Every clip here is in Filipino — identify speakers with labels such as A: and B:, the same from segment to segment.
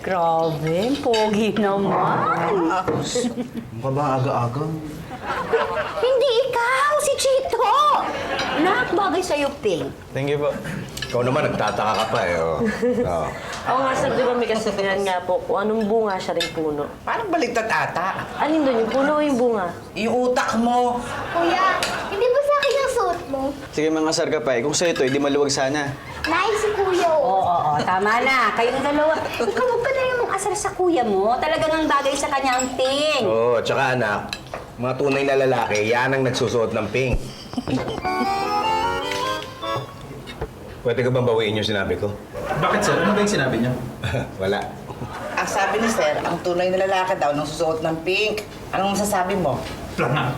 A: Grabe, pogi naman.
B: Mukha ba aga-aga?
A: Hindi ikaw, si Chito. Nak, bagay sa'yo, Pink.
C: Thank you po.
B: Ikaw naman, nagtataka ka pa eh. Oh. Oh.
D: Oo nga, sir, di ba may kasabihan nga po kung anong bunga siya rin puno?
B: Parang baliktad ata.
D: Alin doon, yung puno o yung bunga?
B: Yung utak mo.
E: Kuya, hindi ba sa akin yung suot mo?
C: Sige mga sarkapay, kung sa'yo ito, hindi maluwag sana.
E: Nice si kuya, oh.
A: Oo, tama na. Kayong dalawa. Ikaw huwag ka na yung asar sa kuya mo. Talagang ang bagay sa kanya ang Pink.
B: Oo, tsaka anak, mga tunay na lalaki, yan ang nagsusuot ng pink. Pwede ka bang bawiin yung sinabi ko?
C: Bakit sir? Ano ba yung sinabi niyo?
B: Wala.
F: Ang sabi ni Sir, ang tunay na lalaki daw nang susuot ng pink. Anong masasabi mo?
C: Planak.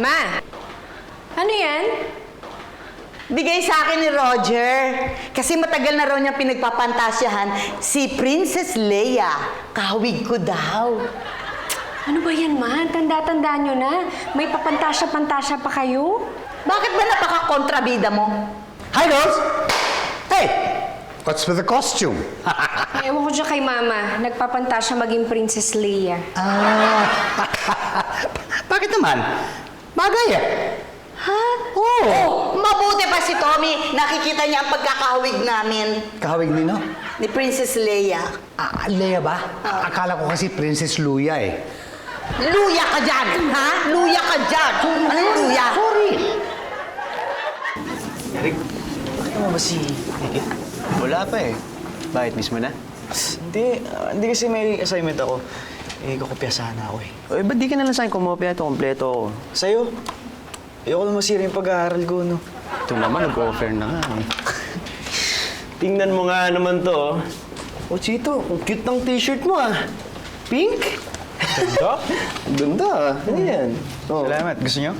A: Ma, ano yan?
G: Bigay sa akin ni Roger. Kasi matagal na raw niya pinagpapantasyahan si Princess Leia. Kahawig ko daw.
H: Ano ba yan, man? Tanda-tanda nyo na. May papantasya-pantasya pa kayo?
G: Bakit ba napaka-kontrabida mo?
I: Hi, girls! Hey! What's with the costume?
H: Ewan ko dyan kay Mama. Nagpapantasya maging Princess Leia.
I: Bakit naman? Bagay eh.
G: Ha? Oh, mabuti pa si Tommy. Nakikita niya ang pagkakahawig namin
I: Kahawig nino?
G: ni Princess Leia.
I: Leia ba? Akala ko kasi Princess Luya eh.
G: Luya ka dyan, ha? Luya ka dyan. Anong luya?
I: Sorry.
C: Eric, bakit mo ba si Nikki? Wala pa eh. Bakit, miss mo na? Hindi kasi may assignment ako. Kukopya sana ako eh. Ba't di ka na lang sa'yo kumopya ito? Kompleto ako. Sa'yo? Ayoko na masira yung pag-aaral ko, no? Ito naman, nag-offer na nga eh. Tingnan mo nga naman to, oh. Oh, Chito, ang cute ng t-shirt mo ah. Pink? Ganda? Ganda ah. Ano yan? Oh. Salamat. Gusto nyo?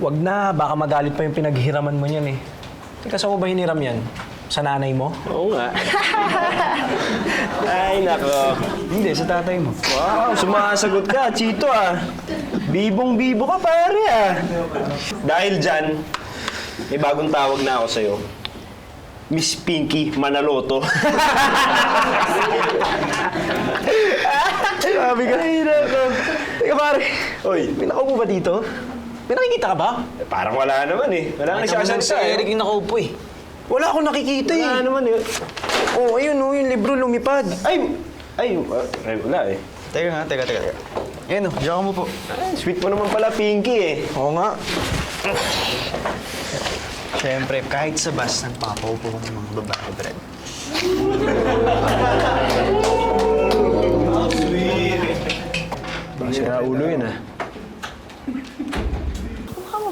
J: Wag na, baka magalit pa yung pinaghiraman mo niyan eh. Teka, saan mo ba hiniram yan? Sa nanay mo?
C: Oo nga. Ay, nako. Hindi, sa tatay mo. Wow, sumasagot ka, Chito ah. Bibong-bibo ka, pare ah. Dahil dyan, may bagong tawag na ako sa'yo. Miss Pinky Manaloto. Sabi ka. Ay, nako. Teka, pare. Oy, may nakaupo ba dito? May nakikita ka ba? Parang wala naman eh. Wala nang nagsasalita eh.
J: Eric yung nakaupo eh.
C: Wala akong nakikita eh. Wala naman eh. Oh, ayun oh, yung libro lumipad. Ay, wala eh. Teka. Ayun oh, diyan ka mo po. Ay, sweet mo naman pala, Pinky eh. Oo nga. Siyempre, kahit sa bus, nagpapaupo ko ng mga babae, Brad. Baka sira ulo yun ah.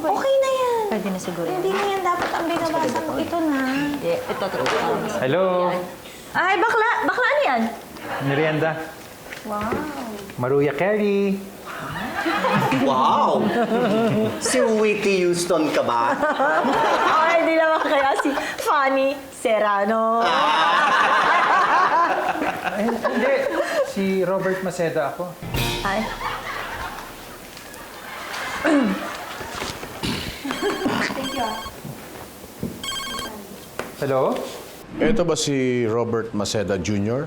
E: Okay na yan.
A: Pwede na siguro.
E: Hindi na yan dapat ang binabasa mo. Ito na.
A: Ito.
J: Hello?
A: Ay, bakla. Bakla ano yan?
J: Merienda.
E: Wow.
J: Maruya Carey.
I: Wow! Si Whitney Houston ka ba?
A: Ay, hindi naman kaya si Fanny Serrano.
J: Hindi. Si Robert Maceda ako.
A: Ay.
J: Hello?
K: Ito ba si Robert Maceda Jr.?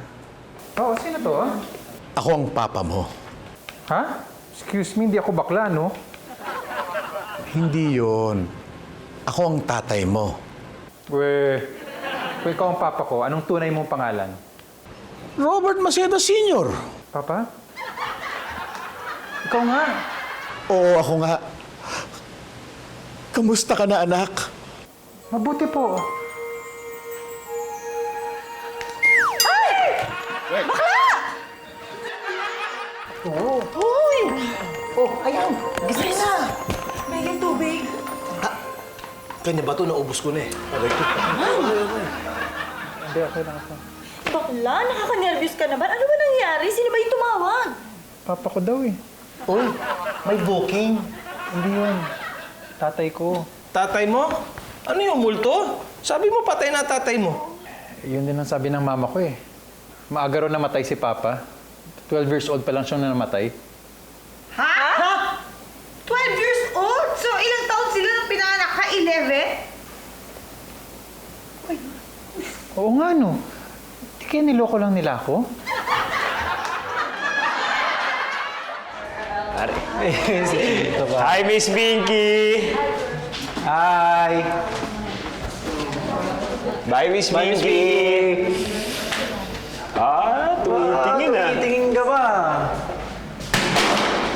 J: Oo, sino to ah?
K: Ako ang papa mo.
J: Ha? Excuse me, hindi ako bakla, no?
K: Hindi yon. Ako ang tatay mo.
J: Kung ikaw ang papa ko, anong tunay mong pangalan?
K: Robert Maceda Sr.
J: Papa? Ikaw nga.
K: Oo, ako nga. Kamusta ka na, anak?
J: Mabuti po.
G: Oh, ayan. Gising na.
B: Kanya ba ito? Naubos ko na eh.
J: Hindi, okay lang ako.
A: Bakla, nakaka-nervous ka naman. Ano ba nangyari? Sino ba yung tumawag?
J: Papa ko daw eh.
I: Uy, may booking.
J: Hindi yun. Tatay ko.
C: Tatay mo? Ano yung multo? Sabi mo patay na tatay mo.
J: Yun din ang sabi ng mama ko eh. Maaga raw namatay si Papa. 12 years old pa lang siyang namatay.
F: Ha? 12 years old? So, ilang taon sila nang pinanganak ka? 11?
J: Oo nga, no. Di kaya niloko lang nila ako?
C: Hi, Miss Pinky! Hi! Bye, Miss Pinky! Tumitingin ah. Tumitingin ka ba?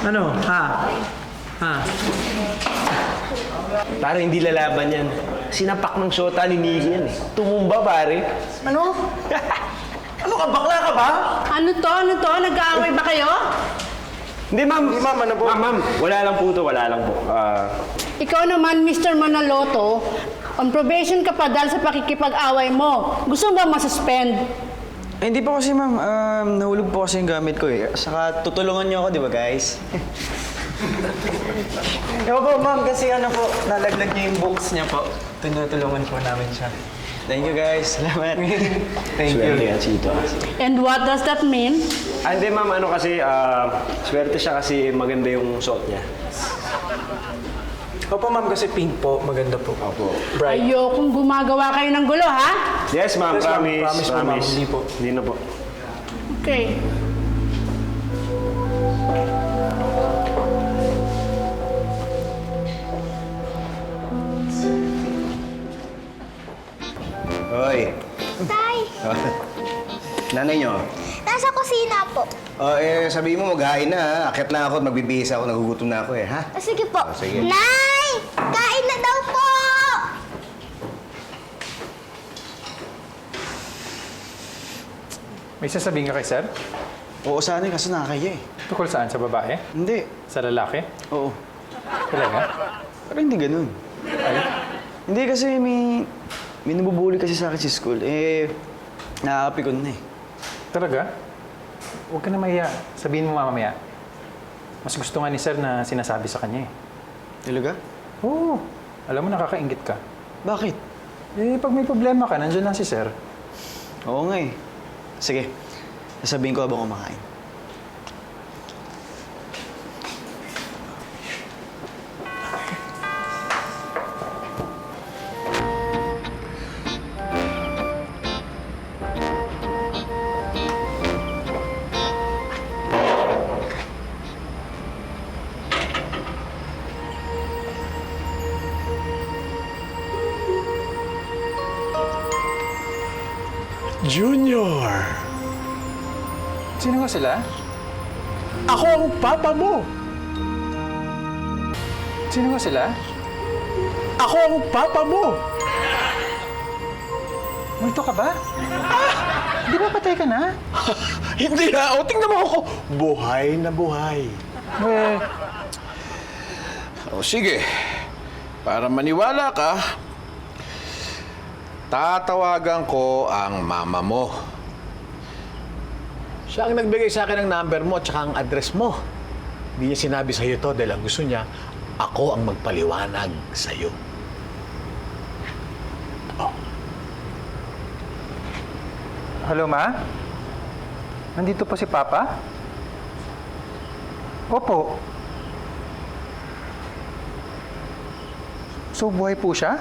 L: Ano? Ha?
C: Parang hindi lalaban yan. Sinapak ng syota ni Nikki yan eh. Tumumba, pare.
L: Ano? Ano ka? Bakla ka ba?
D: Ano to? Nag-aaway ba kayo?
C: Hindi, ma'am. Ano po? Ma'am, wala lang po.
D: Ikaw naman, Mr. Manaloto, on probation ka pa dahil sa pakikipag-away mo. Gusto mo ba masuspend?
C: Eh, hindi po kasi, ma'am. Nahulog po kasi yung gamit ko eh. Saka tutulungan niyo ako, di ba, guys?
L: Ewan po, ma'am, kasi ano po, nalaglag niya yung books niya po. Tinutulungan po namin siya.
C: Thank you, guys. Salamat.
L: Thank you.
C: Swerte yan, Chito.
D: And what does that mean?
C: Hindi, ma'am. Ano kasi, swerte siya kasi maganda yung suot niya.
L: Opo, ma'am, kasi pink po. Maganda po.
C: Opo.
L: Bright.
D: Ayokong gumagawa kayo ng gulo, ha?
C: Yes, ma'am.
L: Yes, ma'am.
C: Promise.
L: Promise po, ma'am. Hindi po.
C: Hindi na po.
D: Okay.
B: Hoy.
E: Tay,
B: Nanay nyo.
E: nasa kusina po.
B: Sabihin mo maghain na ha. Akit na ako at magbibihis ako. Nagugutom na ako eh, ha?
E: Sige po.
B: Sige.
E: Nay! Kain na daw po!
J: May sasabihin ka kay sir?
C: Oo, sana eh, kaso nakakaya eh.
J: Tukol saan? Sa babae?
C: Hindi.
J: Sa lalaki?
C: Oo.
J: Talaga?
C: Pero hindi ganun. Hindi kasi may nabubuli kasi sa akin sa school. Nakakapikon na eh.
J: Talaga? Huwag ka na mahiya. Sabihin mo mamaya. Mas gusto nga ni sir na sinasabi sa kanya eh.
C: Talaga?
J: Oo. Alam mo, nakakaingit ka.
C: Bakit?
J: Pag may problema ka, nandiyan lang si sir.
C: Oo nga eh. Sige, sasabihin ko habang kumakain.
K: Junior,
J: Sino nga sila?
K: ako ang papa mo.
J: Sino nga sila?
K: Ako ang papa mo.
J: Multo ka ba? Di ba patay ka na?
K: Hindi na. O, tingnan mo ako. Buhay na buhay. O, sige. Para maniwala ka, tatawagan ko ang mama mo. Siya ang nagbigay sa akin ng number mo at saka ang address mo. Hindi niya sinabi sa'yo to dahil ang gusto niya, ako ang magpaliwanag sa'yo.
J: Hello, Ma? Nandito po si Papa? Opo. So, buhay po siya?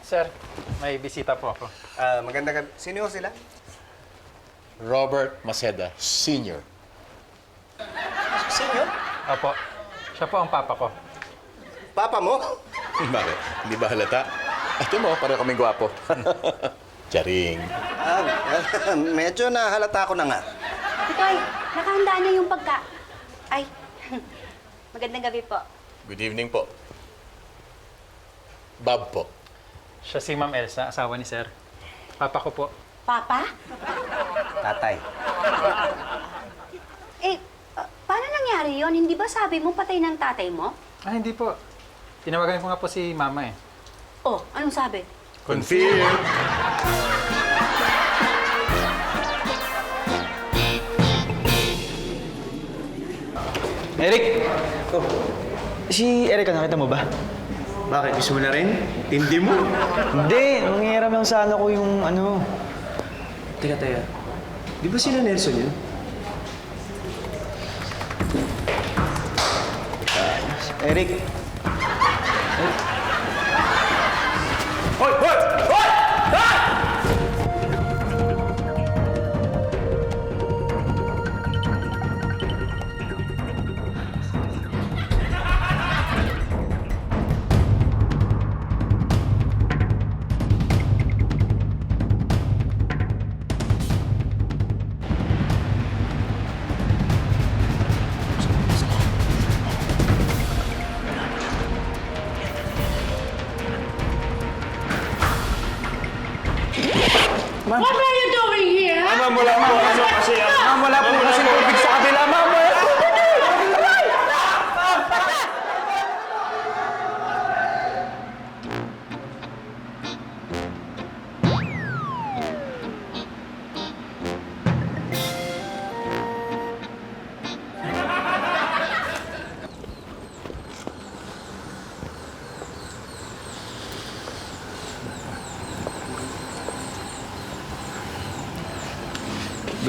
J: Sir, may bisita po ako.
B: Maganda ka. Sino sila?
K: Robert Maceda, Sr.
B: Sino?
J: Opo. Siya po ang papa ko.
B: Papa mo?
K: Bakit? Hindi ba halata? Ate mo, pareho kaming gwapo. Charing.
B: Medyo nahalata ko na nga.
A: Itoy, nakahanda na yung pagka... Ay, magandang gabi po.
K: Good evening po. Bob po.
J: Siya si Ma'am Elsa, asawa ni Sir. Papa ko po.
A: Papa?
B: Tatay.
A: Paano nangyari yon? Hindi ba sabi mo patay ng tatay mo?
J: Hindi po. Tinawagan ko nga po si Mama eh.
A: Oh, anong sabi?
K: Confirm.
C: Eric! Si Eric, nakita mo ba?
L: Bakit? Gusto mo na rin? Tindi mo?
C: Hindi, mangyayram lang sana ko yung ano.
L: Teka. Di ba sila Nelson yun?
C: Eric.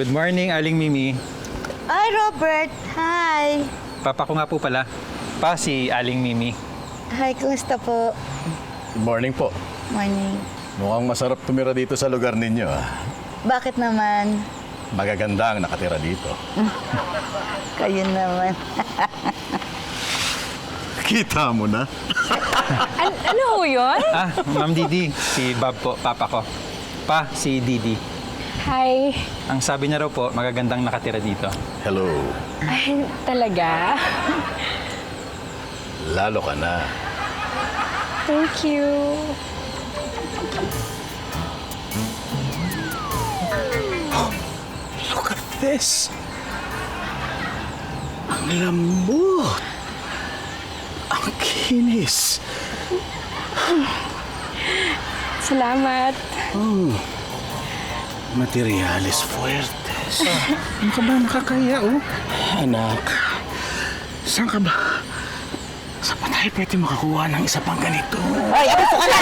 J: Good morning, Aling Mimi.
G: Hi, Robert. Hi.
J: Papa ko nga po pala. Pa, si Aling Mimi.
G: Hi, kumusta po?
K: Good morning po.
G: Morning.
K: Mukhang masarap tumira dito sa lugar ninyo.
G: Bakit naman?
K: Magaganda ang nakatira dito.
G: Kayo naman.
K: Kita mo na.
H: Ano ho yun?
J: Ah, Ma'am Didi. Si Bob po, papa ko. Pa, si Didi.
H: Hi.
J: Ang sabi niya raw po, magagandang nakatira dito.
K: Hello.
H: Ay, talaga?
K: Lalo ka na.
H: Thank you.
K: Look at this. Ang lambot. Ang kinis.
H: Salamat.
K: Materialis fuertes. Ano ka ba nakakaya, oh? Anak, saan ka ba? Saan pa tayo pwede makakuha ng isa pang ganito?
G: Ay, abuso ka na!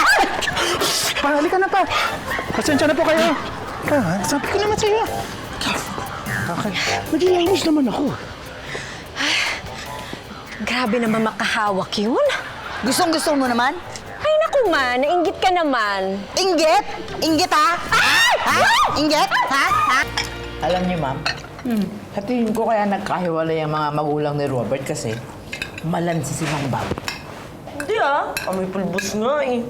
J: Pa, halika na pa. Pasensya na po kayo. Pa, sabi ko naman sa'yo.
K: Nag-iayos naman ako.
H: Grabe naman makahawak yun.
G: Gustong-gusto mo naman?
H: Ay, naku man, nainggit ka naman.
G: Inggit? Inggit, ha? Ha? Inggit? Ha? Ha?
F: Alam niyo, ma'am, sa tingin ko kaya nagkahiwalay ang mga magulang ni Robert kasi malansi si Mang Bob.
L: Hindi kami pulbos nga eh.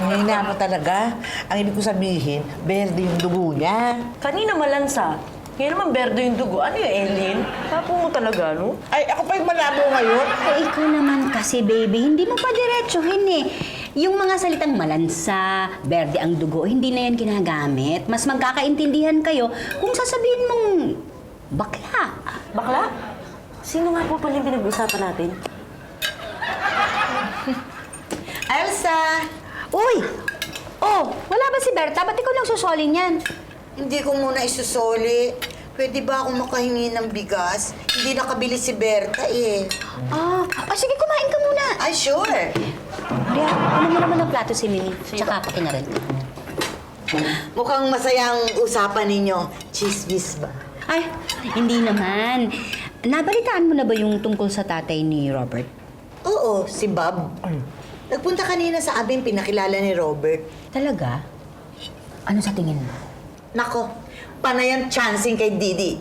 F: Ngayon na mo talaga. Ang ibig ko sabihin, berde yung dugo niya.
L: Kanina malansa. Ngayon naman berde yung dugo. Ano yung alien? Tapo mo talaga, no?
F: Ay, ako pa yung malabo ngayon.
A: Eh, ikaw naman kasi, baby, hindi mo pa diretsuhin eh. Yung mga salitang malansa, berde ang dugo, hindi na yan ginagamit. Mas magkakaintindihan kayo kung sasabihin mong bakla.
L: Bakla? Sino nga po pala yung pinag-usapan natin?
G: Elsa!
A: Uy! Oh, wala ba si Berta? Ba't ikaw lang susoli niyan?
G: Hindi ko muna isusoli. Pwede ba akong makahingi ng bigas? Hindi nakabili si Berta eh.
A: Sige, kumain ka muna.
G: Ay, sure.
A: Ria, ano mo naman ng plato si Mimi? Tsaka pati na rin.
G: Mukhang masayang usapan ninyo. Chismis ba?
A: Ay, hindi naman. Nabalitaan mo na ba yung tungkol sa tatay ni Robert?
G: Oo, si Bob. Nagpunta kanina sa aming pinakilala ni Robert.
A: Talaga? Ano sa tingin mo?
G: Nako, panay ang chancing kay Didi.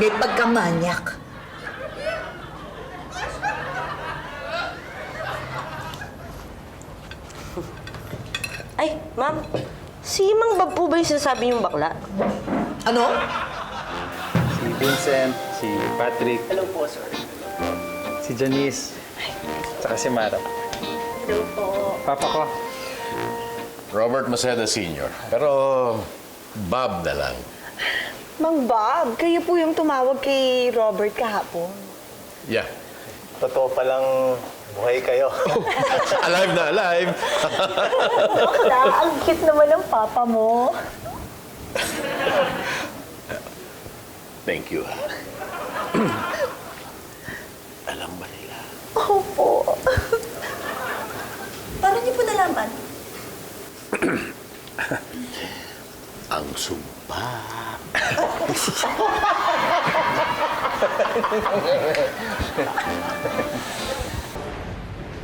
G: May pagkamanyak.
L: Ay, ma'am. Si Mang Bob po ba yung sinasabi yung bakla?
G: Ano?
J: Si Vincent, si Patrick. Hello po, sir. Si Janice. Tsaka si Mara.
H: Hello po.
J: Papa ko.
K: Robert Maceda Sr. Pero Bob na lang.
E: Mang Bob, kayo po yung tumawag kay Robert kahapon.
K: Yeah.
I: Totoo palang buhay kayo.
K: Alive na alive.
E: Bakla, ang cute naman ng papa mo.
K: Thank you. Alam ba nila?
E: Opo. Paano niyo po nalaman?
K: Ang sumpa.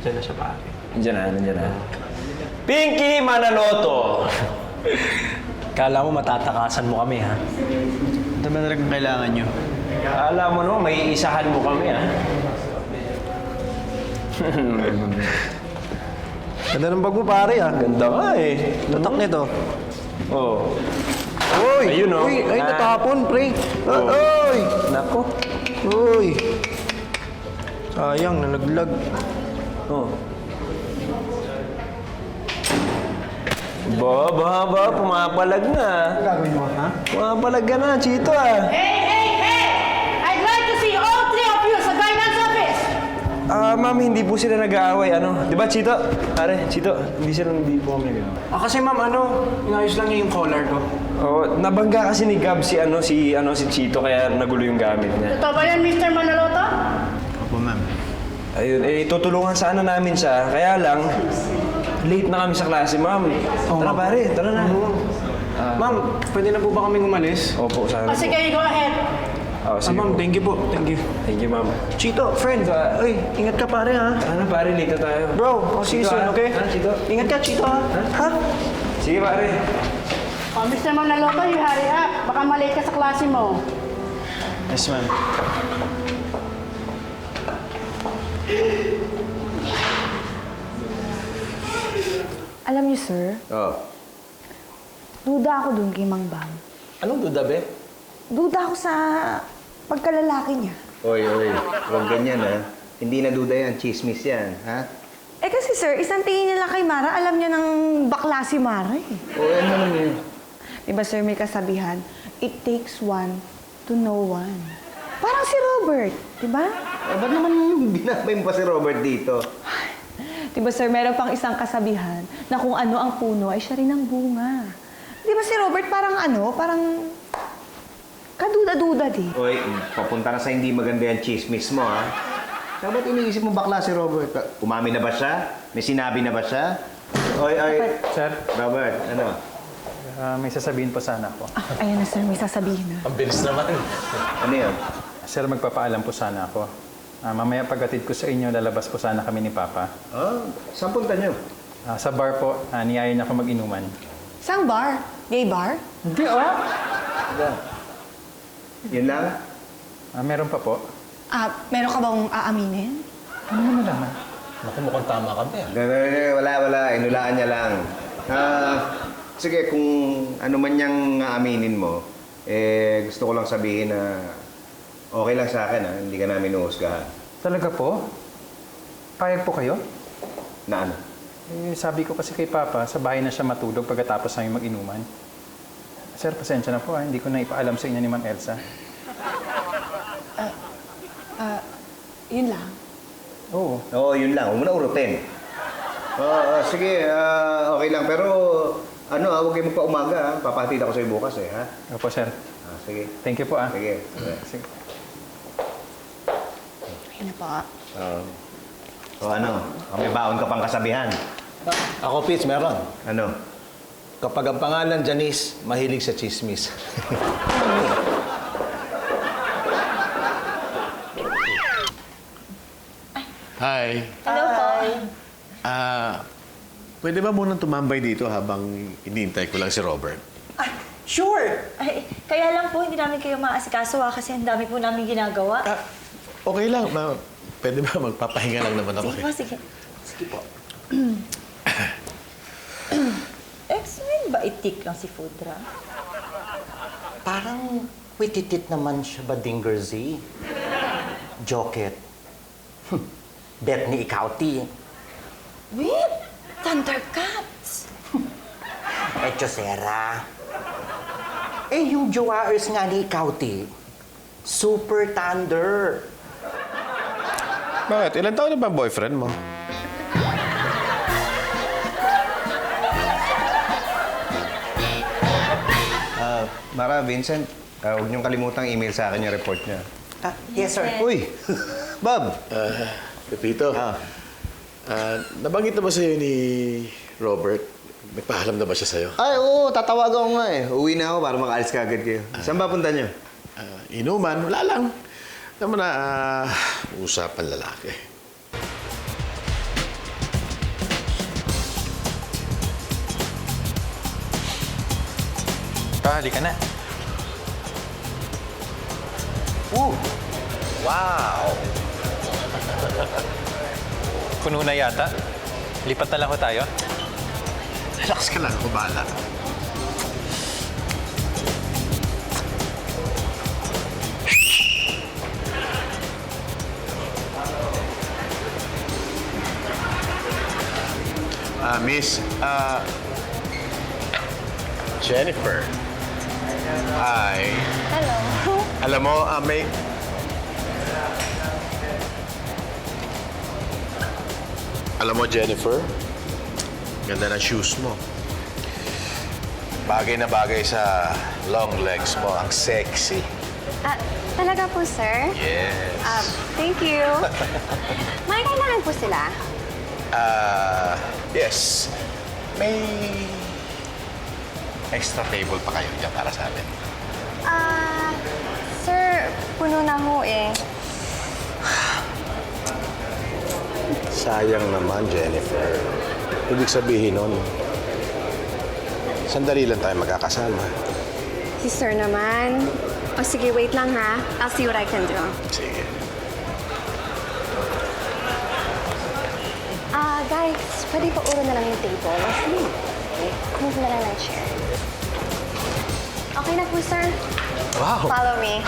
J: Diyan na siya pa.
L: Nandiyan na. Pinky Manaloto!
C: Kala mo matatakasan mo kami, ha? Ito ba talagang kailangan nyo?
L: Alam mo no, may isahan mo kami, ha?
C: Ganda ng bag mo, pare, ha?
L: Ganda nga eh.
C: Tatak nito.
L: Oh.
C: Uy!
L: Ayun, oh.
C: Uy! Ay,
L: Ah.
C: natapon, pre!
L: Oh.
C: Uy!
L: Nako.
C: Uy! Sayang, nalaglag.
L: Oh. Ba, pumapalag na.
C: Gagawin mo, ha?
L: Pumapalag ka na, Chito, ah.
D: Hey! I'd like to see all three of you sa guidance office!
L: Ma'am, hindi po sila nag-aaway, ano? Di ba, Chito? Pare, Chito, hindi po kami nag-aaway.
J: Kasi ma'am, inayos lang niya yung collar ko.
L: Oh, nabangga kasi ni Gab si Chito, kaya nagulo yung gamit niya.
D: Totoo ba yan, Mr. Manaloto?
C: Opo, ma'am.
L: Ayun, tutulungan sana namin siya. Kaya lang, late na kami sa klase, ma'am. Tara, pare, tara na. Ma'am, pwede na po ba kaming umalis? Opo, sana
D: O sige, go ahead.
L: sige ma'am, thank you po. Thank you. Thank you, ma'am. Chito, friend. Uy, ingat ka pare ha. Ano pare, late na tayo. Bro, I'll see you soon, okay? Chito? Ingat ka, Chito ha. Ha? Sige pare.
D: O, Mr. Manaloto, you hurry up. Baka malate ka sa klase mo.
C: Yes, ma'am.
E: Alam niyo, sir,
B: Oh.
E: duda ako dun kay Mang Bam.
B: Anong duda, be?
E: Duda ako sa pagkalalaki niya.
B: Oy, huwag ganyan, ha? Hindi na duda yan, chismis yan, ha?
E: Eh kasi sir, isang tingin niya lang kay Mara, alam niya ng bakla si Mara eh.
B: O, ano naman yun?
E: Diba sir, may kasabihan, it takes one to know one. Parang si Robert, diba?
B: Eh, ba't naman binabay mo pa si Robert dito?
E: Diba sir, meron pang isang kasabihan na kung ano ang puno ay siya rin ang bunga. Diba si Robert parang parang kaduda-duda di.
B: Oy, papunta na sa hindi maganda yan chismis mo, ha? Kaya ba't iniisip mo bakla si Robert? Umamin na ba siya? May sinabi na ba siya? Oy,
J: Sir,
B: Robert, ano?
J: may sasabihin po sana ako.
E: Ayan na sir, may sasabihin na.
B: Ang bilis naman. Ano yun?
J: Sir, magpapaalam po sana ako. Mamaya pagkatid ko sa inyo, lalabas po sana kami ni Papa.
B: Saan punta niyo?
J: Sa bar po, niyaya niya ako mag-inuman.
E: Saan bar? Gay bar?
J: Hindi,
B: Yun lang?
J: meron pa po.
E: Meron ka bang aaminin?
J: Ano naman naman?
I: Naku, mukhang tama ka, Be.
B: Wala. Inulaan niya lang. Sige, kung ano man niyang aaminin mo, gusto ko lang sabihin na okay lang sa akin, ha? Hindi ka namin uusgahan.
J: Talaga po? Payag po kayo?
B: Na ano?
J: Sabi ko kasi kay Papa, sa bahay na siya matulog pagkatapos namin mag-inuman. Sir, pasensya na po, hindi ko na ipaalam sa inyo ni Ma'am Elsa.
E: Yun lang.
J: Oo.
B: Oo, yun lang. Huwag mo na urutin. Sige, okay lang. Pero, huwag kayo magpa-umaga, ha? Papatid ako sa'yo bukas, ha?
J: Opo, sir.
B: Sige.
J: Thank you po,
B: Sige.
J: Sige.
E: Ayun na pa.
B: May baon ka pang kasabihan.
I: Ako, Pitch, meron.
B: Ano?
I: Kapag ang pangalan Janice, mahilig sa chismis. Hi.
E: Hello po.
I: Pwede ba munang tumambay dito habang hinihintay ko lang si Robert?
E: Sure. Ay, kaya lang po, hindi namin kayo maasikaso kasi ang dami po namin ginagawa.
I: Okay lang. Pwede ba magpapahinga lang naman ako?
E: Sige po, sige. Sige po. May ba itik lang si Fudra?
M: Parang wititit naman siya ba, Dingerzy? Joket. Bet ni Ikauti.
E: Wait! Thundercats!
M: Chosera. Yung jowaers nga ni Ikauti, Super Thunder.
I: Bakit? Ilan taon na ba boyfriend mo?
B: Mara, Vincent, huwag niyong kalimutang email sa akin yung report niya.
M: Yes, sir.
B: Uy! Bob!
I: Pepito, nabanggit na ba sa'yo ni Robert? Nagpaalam na ba siya sa'yo?
B: Ay, oo, tatawagan ko nga eh. Uwi na ako para makaalis ka agad kayo. Saan ba punta niyo?
I: Inuman, wala lang. Naman na usapan lalaki.
J: Halika na.
M: Wow!
J: Puno na yata. Lipat na lang ho tayo.
I: Relax ka lang, kubala. Miss, Jennifer. Hi.
E: Hello.
I: Alam mo, Alam mo, Jennifer, ganda ng shoes mo. Bagay na bagay sa long legs mo. Ang sexy.
H: Talaga po, sir?
I: Yes.
H: Thank you. May kailangan po sila?
I: Yes. May extra table pa kayo dyan para sa atin.
H: Sir, puno na ho eh.
I: Sayang naman, Jennifer. Ibig sabihin nun, sandali lang tayo magkakasama.
H: Si Sir naman. O sige, wait lang ha. I'll see what I can do.
I: Sige.
H: Guys, pwede pa uro na lang yung table. Okay, move na lang ng chair. Okay na po, sir.
I: Wow!
H: Follow me.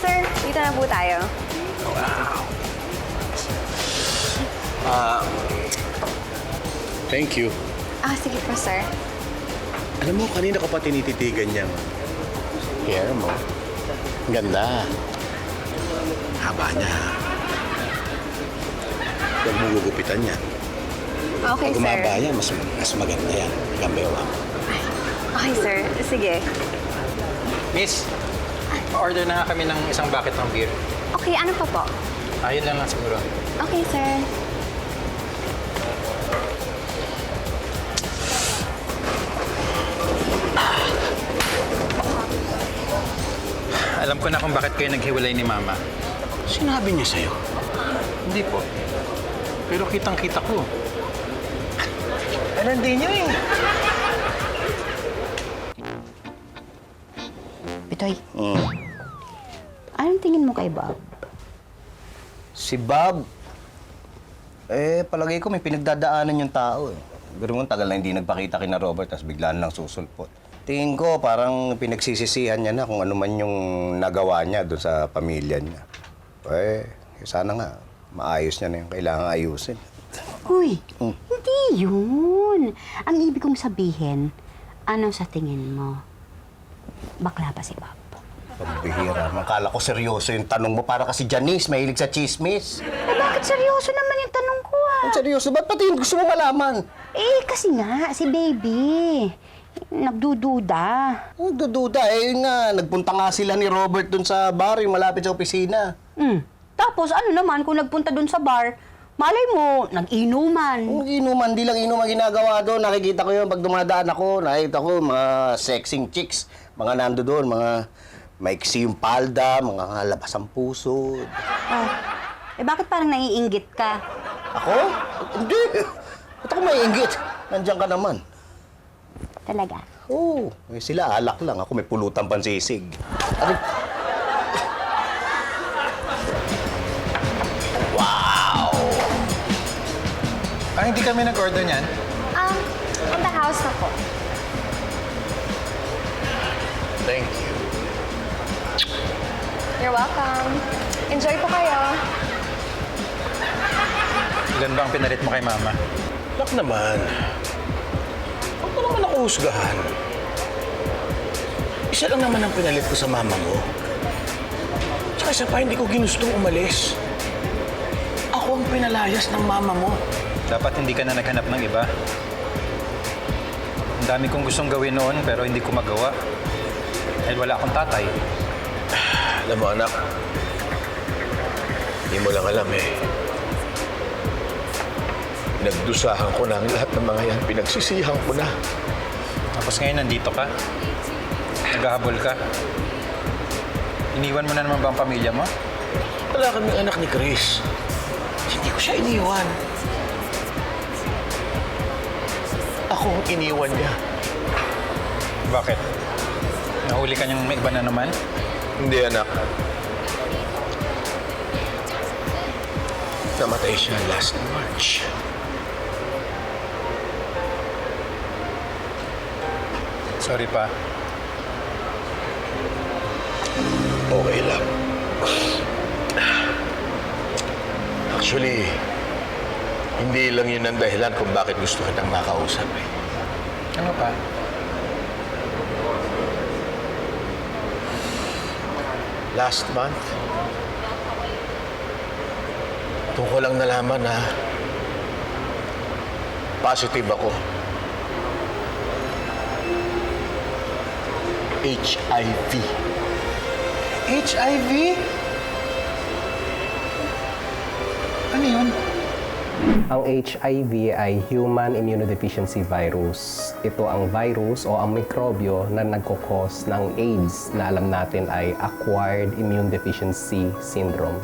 H: Sir, dito na po tayo.
I: Thank you.
H: Sige po, sir.
I: Alam mo, kanina ko pa tinititigan niyang hair mo. Ang ganda. Haba niya. Huwag mo gugupitan yan.
H: Okay,
I: Pag
H: sir.
I: gumaba yan, mas maganda yan. Gambewa.
H: Okay, sir. Sige.
J: Miss, order na nga kami ng isang bucket ng beer.
H: Okay, ano pa po?
J: Ayun lang siguro.
H: Okay, sir.
J: Alam ko na kung bakit kayo naghiwalay ni Mama.
I: Sinabi niya sa'yo.
J: Hindi po. Pero kitang-kita ko.
M: Alam din niyo eh.
A: Bitoy, anong tingin mo kay Bob?
B: Si Bob, palagay ko may pinagdadaanan yung tao eh. Pero mo, tagal na hindi nagpakita kina Robert, tapos biglaan lang susulpot. Tingin ko parang pinagsisisihan niya na kung ano man yung nagawa niya doon sa pamilya niya. Sana nga, maayos niya na yung kailangan ayusin.
A: Uy, hindi yun. Ang ibig kong sabihin, ano sa tingin mo? Bakla pa si Bob?
B: Pambihira. Makala ko seryoso yung tanong mo para kasi Janice, mahilig sa chismis.
A: Bakit seryoso naman yung tanong ko
B: Ang seryoso? Ba't pati yung gusto mo malaman?
A: Kasi nga, si baby, nagdududa.
B: Nagdududa? Yun nga, nagpunta nga sila ni Robert dun sa bar, yung malapit sa opisina.
A: Tapos ano naman, kung nagpunta dun sa bar, malay mo, nag-inuman.
B: Nag-inuman, di lang inuman ginagawa doon. Nakikita ko yun pag dumadaan ako. Nakikita ko mga sexing chicks. Mga nando doon, mga maiksi yung palda, mga labas ang puso.
A: Bakit parang naiinggit ka?
B: Ako? Hindi. Ba't ako maiinggit? Nandiyan ka naman.
A: Talaga?
B: Oo. Sila alak lang. Ako may pulutan pansisig.
J: Wow! Hindi kami nag-order niyan?
H: On the house na po.
I: Thank you.
H: You're welcome. Enjoy po kayo.
J: Ilan ba ang pinalit mo kay Mama?
I: Lak naman. Huwag mo naman ako husgahan. Isa lang naman ang pinalit ko sa mama mo. Tsaka isa pa, hindi ko ginustong umalis. Ako ang pinalayas ng mama mo.
J: Dapat hindi ka na naghanap ng iba. Ang dami kong gustong gawin noon pero hindi ko magawa. Dahil wala akong tatay.
I: Alam mo, anak, hindi mo lang alam eh. Pinagdusahan ko na ang lahat ng mga yan. Pinagsisihan ko na.
J: Tapos ngayon nandito ka. Naghahabol ka. Iniwan mo na naman ba ang pamilya mo?
I: Wala kaming anak ni Chris. Hindi ko siya iniwan. Ako ang iniwan niya.
J: Bakit? Nahuli ka niyang may iba na naman?
I: Hindi, anak. Namatay siya last March.
J: Sorry pa.
I: Okay lang. Actually, hindi lang yun ang dahilan kung bakit gusto kitang makausap eh.
J: Ano pa?
I: Last month, doon ko lang nalaman na positive ako. HIV.
M: HIV?
K: Ano yun?
N: Ang HIV ay Human Immunodeficiency Virus. Ito ang virus o ang mikrobyo na nagkukos ng AIDS na alam natin ay Acquired Immune Deficiency Syndrome.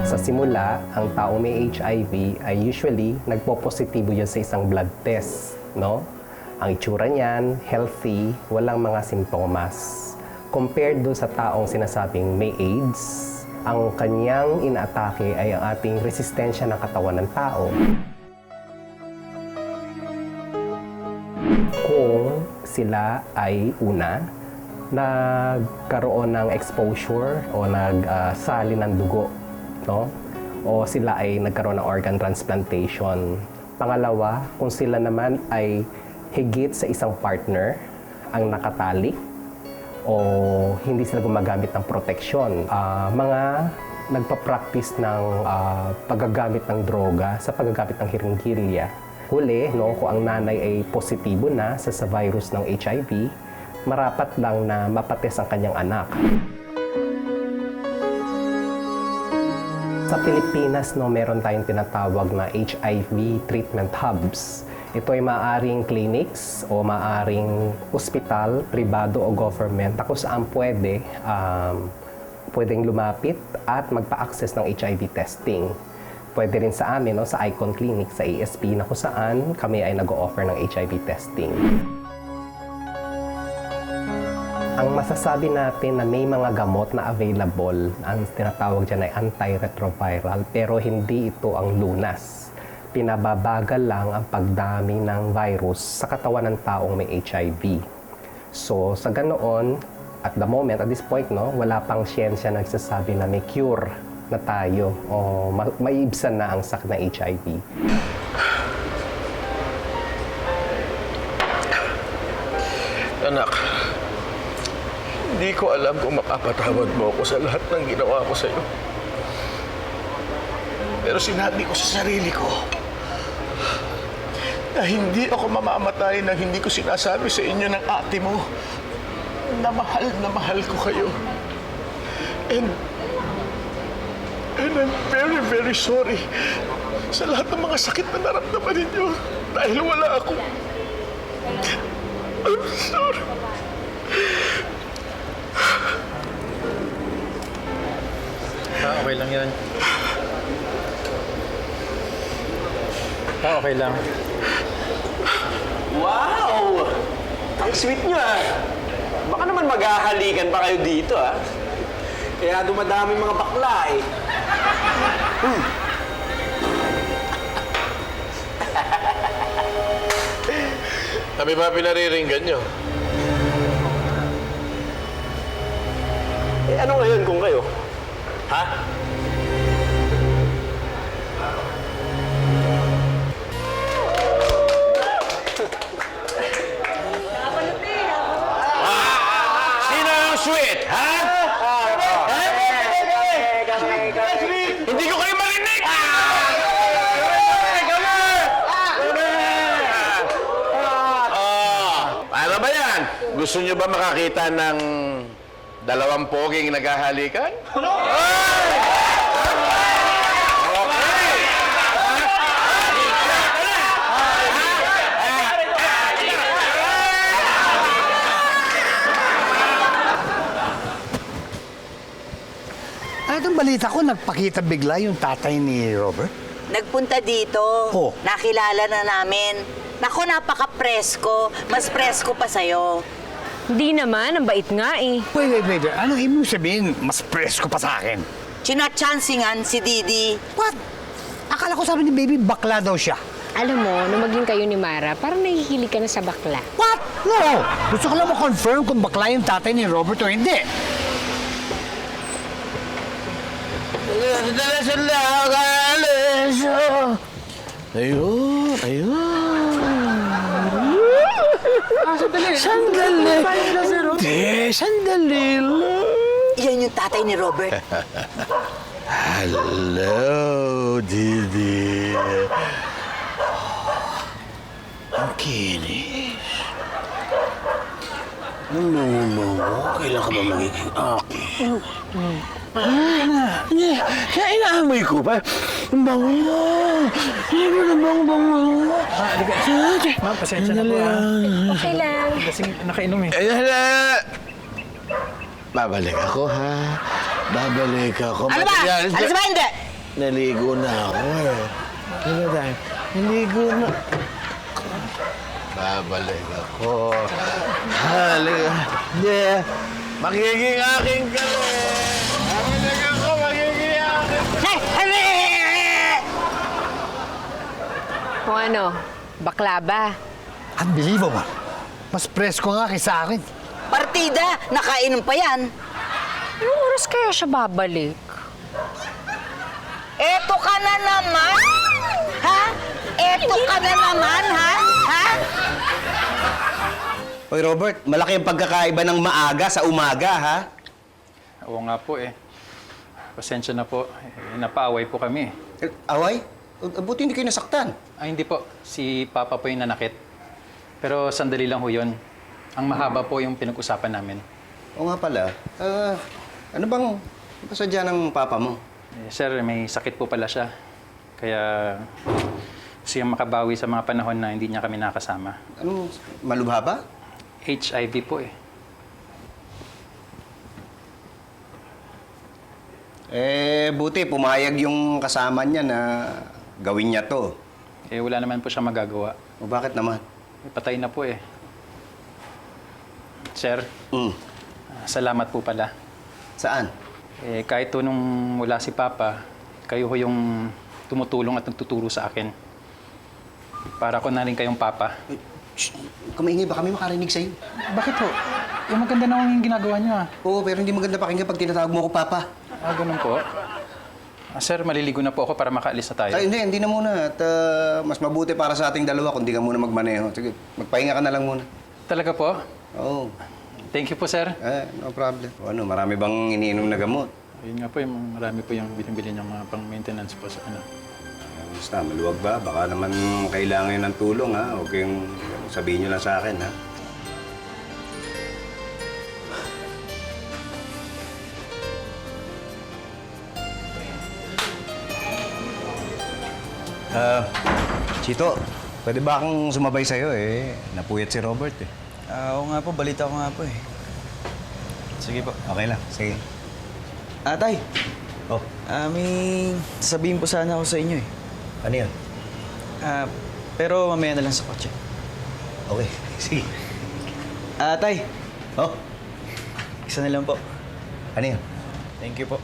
N: Sa simula, ang taong may HIV ay usually nagpo-positibo yun sa isang blood test, no? Ang itsura niyan, healthy, walang mga simptomas. Compared dun sa taong sinasabing may AIDS, ang kanyang inaatake ay ang ating resistensya ng katawan ng tao. Kung sila ay una, nagkaroon ng exposure o nagsali ng dugo, no? O sila ay nagkaroon ng organ transplantation. Pangalawa, kung sila naman ay higit sa isang partner ang nakatalik o hindi sila gumagamit ng proteksyon. Mga nagpa-practice ng paggagamit ng droga sa paggagamit ng hiringhilya. Huli, no, kung ang nanay ay positibo na sa virus ng HIV, marapat lang na mapates ang kanyang anak. Sa Pilipinas, no, meron tayong tinatawag na HIV treatment hubs. Ito ay maaaring clinics o maaaring ospital, pribado o government na kung saan pwedeng lumapit at magpa-access ng HIV testing. Pwede rin sa amin, no, sa Icon Clinic, sa ASP, na kung saan kami ay nag-o-offer ng HIV testing. Ang masasabi natin na may mga gamot na available, ang tinatawag dyan ay antiretroviral, pero hindi ito ang lunas. Pinababagal lang ang pagdami ng virus sa katawan ng taong may HIV. So, sa ganoon, at the moment, at this point, no, wala pang siyensya na nagsasabi na may cure na tayo o maiibsan na ang sakit na HIV.
I: Anak, hindi ko alam kung mapapatawad mo ako sa lahat ng ginawa ko sa'yo. Pero sinabi ko sa sarili ko na hindi ako mamamatay nang hindi ko sinasabi sa inyo ng ate mo na mahal ko kayo. And I'm very, very sorry sa lahat ng mga sakit na naramdaman ninyo dahil wala ako. I'm sorry.
J: Okay lang yan. Okay lang.
L: Wow! Ang sweet nyo ah. Baka naman maghahalikan pa kayo dito ah. Kaya dumadami mga bakla eh.
I: Kami ba pinariringgan nyo?
L: Eh ano ngayon kung kayo? Ha?
I: Sino yung sweet, ha? Hindi ko kayo marinig! Paano ba yan? Gusto nyo ba makakita ng dalawang poging naghahalikan?
K: Ano itong balita ko, nagpakita bigla yung tatay ni Robert?
G: Nagpunta dito.
K: Oh.
G: Nakilala na namin. Naku, napaka-presko. Mas presko pa sa'yo.
H: Hindi naman, ang bait nga eh.
K: Wait. Anong ibig sabihin, mas presko pa sa akin?
G: Chinachansingan si Didi.
K: What? Akala ko sabi ni baby, bakla daw siya.
H: Alam mo, nung maging kayo ni Mara, parang nahihilig ka na sa bakla.
K: What? No! Gusto ko lang ma-confirm kung bakla yung tatay ni Robert o hindi.
I: Ayun. Sandali lang.
G: Yan yung tatay ni Robert.
I: Hello, Didi. Ang kinis. Ang bango-bango. Kailan ka ba magiging akin? Hindi. Kaya inaamoy ko pa. Ang bango. Ang bango-bango.
L: Ma'am, pasensya na po, ha?
H: Okay lang.
L: Kasing nakainom, eh.
I: Ay, hala! Babalik ako, ha? Babalik ako.
G: Ano ba? Alis ba hindi?
I: Naligo na ako, eh. Ano tayo? Naligo na. Babalik ako. Halika. Hindi. Magiging aking ka rin. Babalik ako. Magiging aking.
H: Kung ano, bakla ba?
K: Unbelievable. Mas presko nga kaysa akin.
G: Partida, nakainom pa yan.
H: Anong oras kaya siya babalik?
G: Eto ka na naman? Ha? Eto ka na naman, ha? Ha?
B: Hoy Robert, malaki ang pagkakaiba ng maaga sa umaga, ha?
J: Oo nga po eh. Pasensya na po. Napaaway po kami.
B: Away? Buti hindi kayo nasaktan.
J: Ay, hindi po. Si Papa po yung nanakit. Pero sandali lang ho yun. Ang mahaba po yung pinag-usapan namin.
B: Oo nga pala. Ano bang pasadya ng papa mo?
J: Sir, may sakit po pala siya. Kaya gusto niyang makabawi sa mga panahon na hindi niya kami nakasama.
B: Ano, malubha ba?
J: HIV po eh.
B: Buti pumayag yung kasama niya na gawin niya to.
J: Wala naman po siya magagawa.
B: O bakit naman?
J: Patay na po eh. Sir, salamat po pala.
B: Saan?
J: Kahit to nung wala si Papa, kayo ho yung tumutulong at nagtuturo sa akin. Para ko na rin kayong Papa.
B: Kumaingay ba kami makarinig sa'yo?
J: Bakit ho? Yung maganda na yung ginagawa niyo ah.
B: Oo, pero hindi maganda pakinggan pag tinatawag mo ako Papa.
J: Ganun po. Sir, maliligo na po ako para makaalis na tayo.
B: Ay, hindi na muna. At mas mabuti para sa ating dalawa kung di ka muna magmaneho. Sige, magpahinga ka na lang muna.
J: Talaga po?
B: Oo.
J: Thank you po, sir.
B: No problem. O ano, marami bang iniinom na gamot?
J: Yun nga po, marami po yung binibili niyang mga pang-maintenance po sa ano.
B: Basta, maluwag ba? Baka naman kailangan ng tulong, ha? Huwag kayong sabihin nyo lang sa akin, ha? Chito, pwede ba akong sumabay sa'yo, eh? Napuyat si Robert, eh.
C: Oo nga po, balita ko nga po eh. Sige po.
B: Okay lang, sige.
C: Tay!
B: Oh?
C: May sasabihin po sana ako sa inyo eh.
B: Ano yun?
C: Pero mamaya na lang sa kotse.
B: Okay, sige.
C: Tay!
B: Oh?
C: Isa na lang po.
B: Ano yun?
C: Thank you po.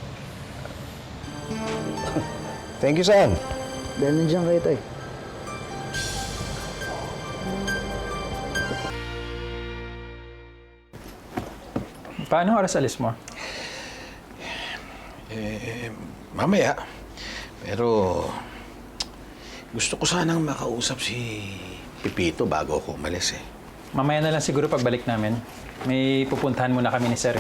B: Thank you, saan?
C: Dahil nandiyan kayo, Tay.
J: Paano oras alis mo?
I: Mamaya. Pero gusto ko sanang makausap si Pipito bago ako umalis eh.
J: Mamaya na lang siguro pagbalik namin. May pupuntahan muna kami ni Sir.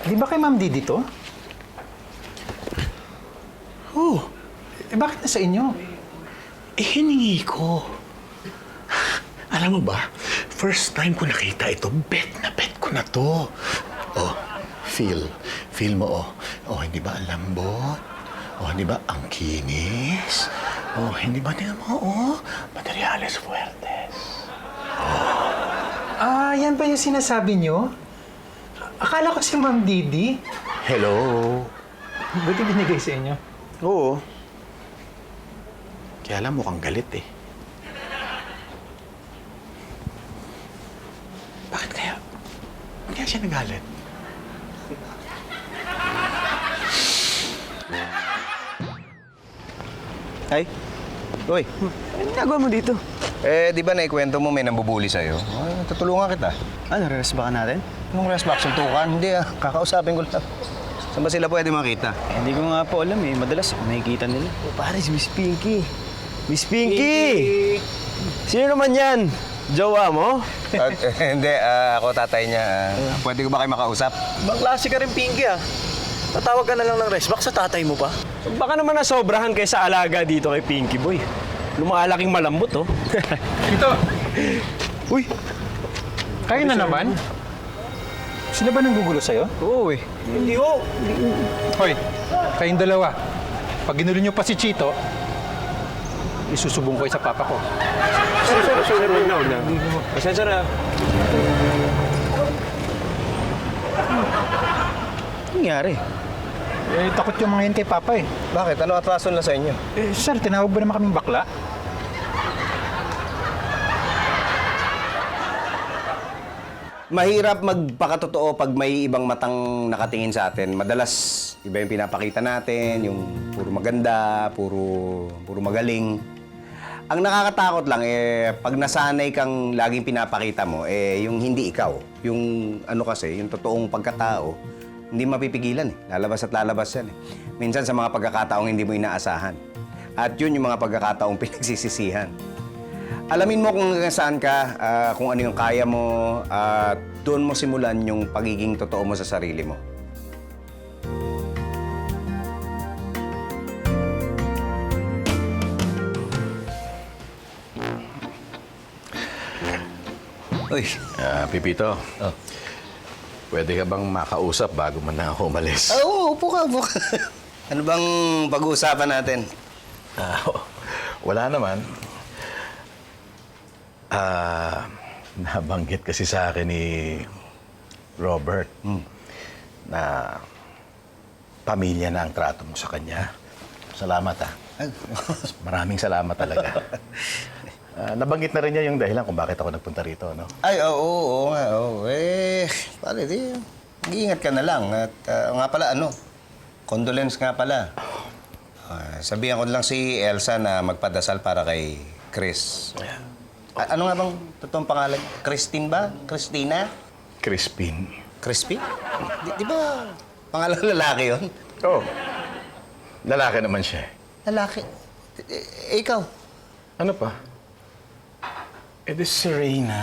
J: Di ba kay Ma'am Didi to?
I: Oo.
J: Bakit nasa inyo?
I: Hiningi ko. Alam mo ba, first time ko nakita ito, bet ko na to. Oh, feel mo, oh. Oh, hindi ba ang lambot? Oh, hindi ba ang kinis? Oh, hindi ba tingnan mo, oh, materiales fuertes.
L: Yan ba yung sinasabi nyo? Akala ko si Ma'am Didi.
I: Hello?
J: Buti binigay sa inyo.
I: Oo. Kaya alam, mukhang galit eh. Bakit kaya? Kaya siya nagalit?
B: Ay? Uy.
C: Ano ginagawa mo dito?
B: Di ba naikwento mo may nambubuli sa'yo? Tutulungan kita.
C: Ano, re-resbakan natin?
B: Anong resback? Suntukan? Hindi kakausapin ko lang. Saan ba sila pwede makita?
C: Hindi ko nga po alam eh. Madalas nakikita nila. Oh, pare, si Miss Pinky. Miss Pinky! Sino naman yan? Jowa mo?
B: Hindi, ako tatay niya. Pwede ko ba kayo makausap?
L: Ibang klase ka rin, Pinky ah. Tatawag ka na lang ng resback sa tatay mo pa. Baka naman nasobrahan kayo sa alaga dito kay Pinky Boy. Lumalaking malambot, oh.
J: Ito! Uy! Kayo na naman? Sila ba nanggugulo sa'yo?
C: Oo eh. Hindi ho.
J: Hoy, kayong dalawa. Pag ginulo niyo pa si Chito, isusubong ko sa papa ko.
L: Sir, wag na. Pasensya na.
C: Ano nangyari?
J: Eh, takot yung mga yan kay papa eh.
C: Bakit? Ano atraso na sa inyo?
J: Eh, sir, tinawag ba naman kaming bakla?
B: Mahirap magpakatotoo pag may ibang matang nakatingin sa atin. Madalas, iba yung pinapakita natin, yung puro maganda, puro magaling. Ang nakakatakot lang, pag nasanay kang laging pinapakita mo, yung hindi ikaw. Yung ano kasi, yung totoong pagkatao, hindi mapipigilan eh. Lalabas at lalabas yan eh. Minsan sa mga pagkakataong hindi mo inaasahan. At yun yung mga pagkakataong pinagsisisihan. Alamin mo kung saan ka, kung ano yung kaya mo, at doon mo simulan yung pagiging totoo mo sa sarili mo.
I: Uy. Pipito. Pwede ka bang makausap bago man na ako umalis?
B: Oo, upo ka. Ano bang pag-uusapan natin?
I: Wala naman. Nabanggit kasi sa akin ni Robert na pamilya na ang trato mo sa kanya. Salamat Maraming salamat talaga. Nabanggit na rin niya yung dahilan kung bakit ako nagpunta rito, no?
B: Ay, oo nga. Pare, mag-iingat ka na lang. At nga pala, condolence nga pala. Sabihan ko lang si Elsa na magpadasal para kay Chris. Ano nga bang totoong pangalan? Christine ba? Christina?
I: Crispin.
B: Crispin? Di ba pangalan lalaki yun?
I: Oo. Lalaki naman siya.
B: Lalaki? Ikaw?
I: Ano pa? Si Reyna.